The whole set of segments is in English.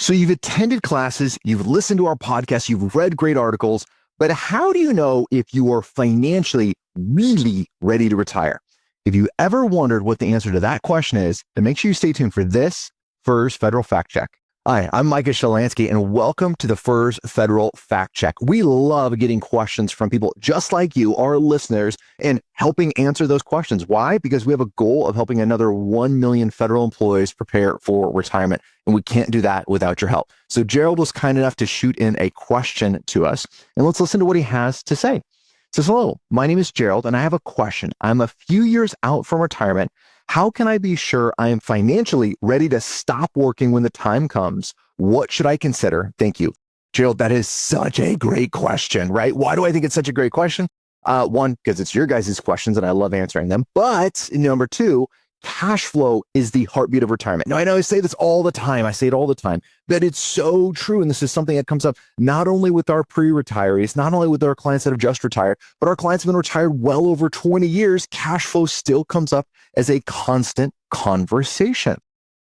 So you've attended classes, you've listened to our podcast, you've read great articles, but how do you know if you are financially really ready to retire? If you ever wondered what the answer to that question is, then make sure you stay tuned for this FERS Federal Fact Check. Hi, I'm Micah and welcome to the FERS Federal Fact Check. We love getting questions from people just like you, our listeners, and helping answer those questions. Why? Because we have a goal of helping another 1 million federal employees prepare for retirement, and we can't do that without your help. So Gerald was kind enough to shoot in a question to us, and let's listen to what he has to say. He says, hello, my name is Gerald, and I have a question. I'm a few years out from retirement. How can I be sure I am financially ready to stop working when the time comes? What should I consider? Thank you. Gerald, that is such a great question, right? Why do I think it's such a great question? One, because it's your guys' questions and I love answering them. But number two, cash flow is the heartbeat of retirement. Now, I know I say this all the time. I say it all the time, but it's so true. And this is something that comes up not only with our pre-retirees, not only with our clients that have just retired, but our clients have been retired well over 20 years. Cash flow still comes up as a constant conversation.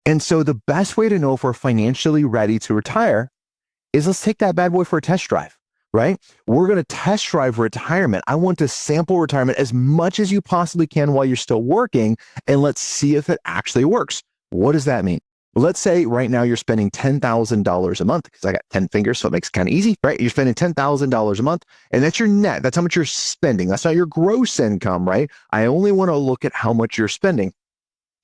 And so the best way to know if we're financially ready to retire is let's take that bad boy for a test drive, right? We're going to test drive retirement. I want to sample retirement as much as you possibly can while you're still working, and let's see if it actually works. What does that mean? Well, let's say right now you're spending $10,000 a month, because I got 10 fingers, so it makes it kind of easy, right? You're spending $10,000 a month, and that's your net. That's how much you're spending. That's not your gross income, right? I only want to look at how much you're spending.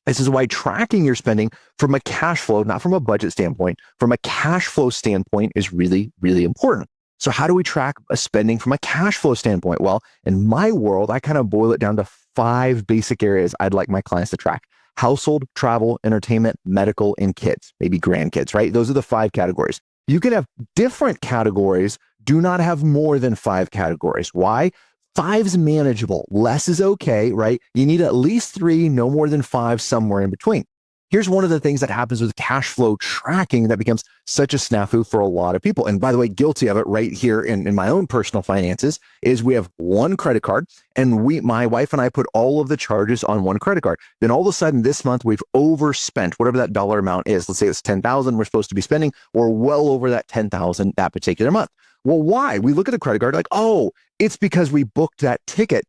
This is why tracking your spending from a cash flow, not from a budget standpoint, from a cash flow standpoint is really, really important. So how do we track a spending from a cash flow standpoint? Well, in my world, I kind of boil it down to 5 basic areas I'd like my clients to track: household, travel, entertainment, medical, and kids, maybe grandkids, right? Those are the 5 categories. You can have different categories, do not have more than 5 categories. Why? 5's manageable. Less is okay, right? You need at least 3, no more than 5, somewhere in between. Here's one of the things that happens with cash flow tracking that becomes such a snafu for a lot of people. And by the way, guilty of it right here in my own personal finances is we have one credit card, and my wife and I put all of the charges on one credit card. Then all of a sudden this month we've overspent whatever that dollar amount is. Let's say it's 10,000 we're supposed to be spending, or well over that 10,000 that particular month. Well, why? We look at the credit card like, oh, it's because we booked that ticket,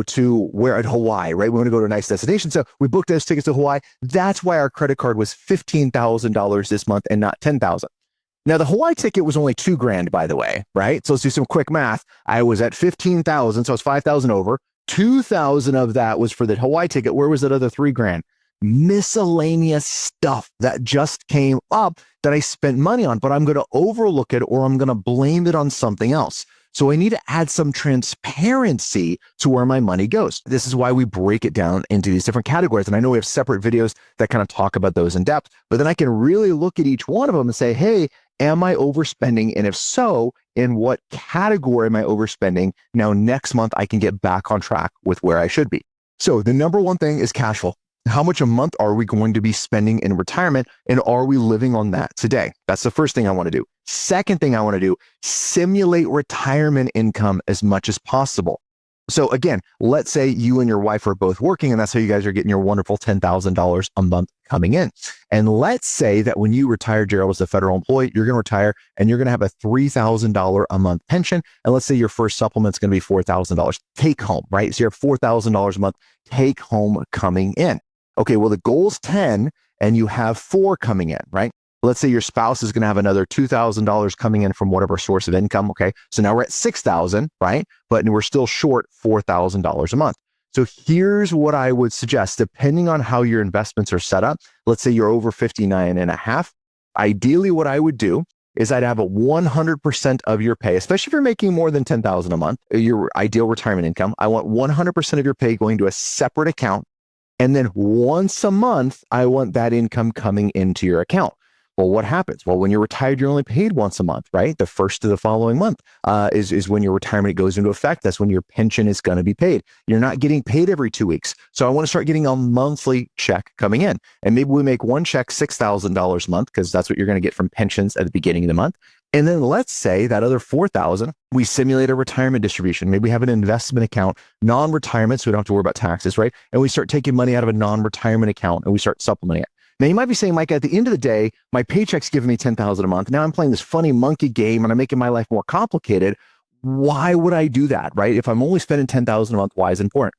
to where at Hawaii, right? We want to go to a nice destination. So we booked those tickets to Hawaii. That's why our credit card was $15,000 this month and not 10,000. Now the Hawaii ticket was only $2,000, by the way, right? So let's do some quick math. I was at 15,000. So I was 5,000 over. 2,000 of that was for the Hawaii ticket. Where was that other $3,000? Miscellaneous stuff that just came up that I spent money on, but I'm going to overlook it or I'm going to blame it on something else. So I need to add some transparency to where my money goes. This is why we break it down into these different categories. And I know we have separate videos that kind of talk about those in depth, but then I can really look at each one of them and say, hey, am I overspending? And if so, in what category am I overspending? Now, next month, I can get back on track with where I should be. So the number one thing is cash flow. How much a month are we going to be spending in retirement, and are we living on that today? That's the first thing I want to do. Second thing I want to do, simulate retirement income as much as possible. So again, let's say you and your wife are both working, and that's how you guys are getting your wonderful $10,000 a month coming in. And let's say that when you retire, Gerald, as a federal employee, you're going to retire and you're going to have a $3,000 a month pension. And let's say your first supplement is going to be $4,000 take home, right? So you have $4,000 a month take home coming in. Okay, well, the goal's 10 and you have 4 coming in, right? Let's say your spouse is going to have another $2,000 coming in from whatever source of income. Okay, so now we're at 6,000, right? But we're still short $4,000 a month. So here's what I would suggest, depending on how your investments are set up. Let's say you're over 59 and a half. Ideally, what I would do is I'd have a 100% of your pay, especially if you're making more than 10,000 a month, your ideal retirement income. I want 100% of your pay going to a separate account. And then once a month, I want that income coming into your account. Well, what happens? Well, when you're retired, you're only paid once a month, right? The first of the following month is when your retirement goes into effect. That's when your pension is going to be paid. You're not getting paid every 2 weeks. So I want to start getting a monthly check coming in. And maybe we make one check $6,000 a month because that's what you're going to get from pensions at the beginning of the month. And then let's say that other 4,000, we simulate a retirement distribution. Maybe we have an investment account, non-retirement, so we don't have to worry about taxes, right? And we start taking money out of a non-retirement account and we start supplementing it. Now you might be saying, Micah, at the end of the day, my paycheck's giving me $10,000 a month. Now I'm playing this funny monkey game and I'm making my life more complicated. Why would I do that, right? If I'm only spending $10,000 a month, why is it important?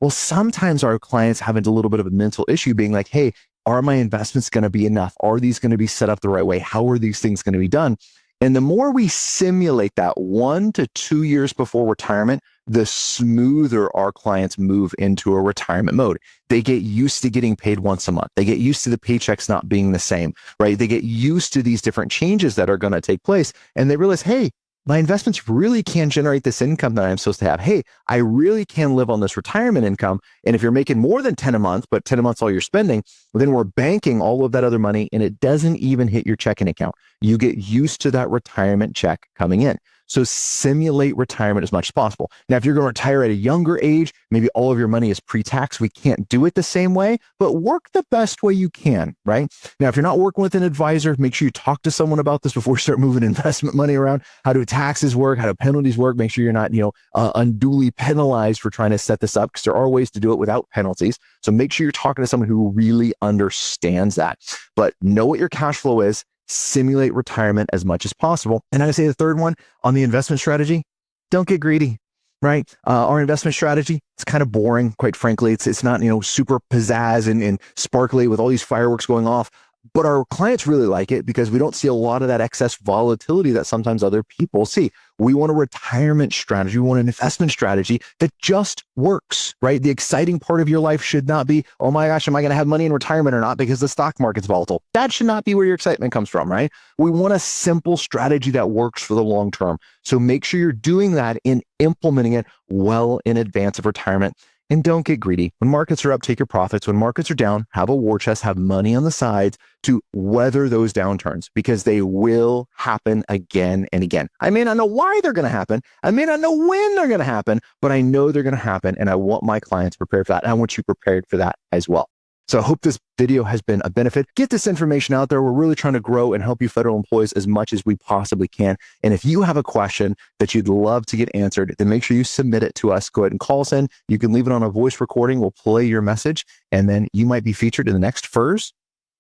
Well, sometimes our clients have a little bit of a mental issue being like, hey, are my investments going to be enough? Are these going to be set up the right way? How are these things going to be done? And the more we simulate that 1 to 2 years before retirement, the smoother our clients move into a retirement mode. They get used to getting paid once a month. They get used to the paychecks not being the same, right? They get used to these different changes that are going to take place. And they realize, hey, my investments really can generate this income that I'm supposed to have. Hey, I really can live on this retirement income. And if you're making more than 10 a month, but 10 a month's all you're spending, well, then we're banking all of that other money and it doesn't even hit your checking account. You get used to that retirement check coming in. So simulate retirement as much as possible. Now, if you're going to retire at a younger age, maybe all of your money is pre-tax. We can't do it the same way, but work the best way you can, right? Now, if you're not working with an advisor, make sure you talk to someone about this before you start moving investment money around. How do taxes work? How do penalties work? Make sure you're not, unduly penalized for trying to set this up, because there are ways to do it without penalties. So make sure you're talking to someone who really understands that. But know what your cash flow is. Simulate retirement as much as possible. And I would say the third one on the investment strategy, don't get greedy, right? Our investment strategy, it's kind of boring, quite frankly. It's not, super pizzazz and sparkly with all these fireworks going off. But our clients really like it because we don't see a lot of that excess volatility that sometimes other people see. We want a retirement strategy. We want an investment strategy that just works, right? The exciting part of your life should not be, oh my gosh, am I going to have money in retirement or not because the stock market's volatile? That should not be where your excitement comes from, right? We want a simple strategy that works for the long term. So make sure you're doing that and implementing it well in advance of retirement. And don't get greedy. When markets are up, take your profits. When markets are down, have a war chest, have money on the sides to weather those downturns, because they will happen again and again. I may not know why they're going to happen. I may not know when they're going to happen, but I know they're going to happen. And I want my clients prepared for that. And I want you prepared for that as well. So I hope this video has been a benefit. Get this information out there. We're really trying to grow and help you federal employees as much as we possibly can. And if you have a question that you'd love to get answered, then make sure you submit it to us. Go ahead and call us in. You can leave it on a voice recording. We'll play your message, and then you might be featured in the next FERS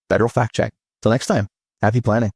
Federal Fact Check. Till next time, happy planning.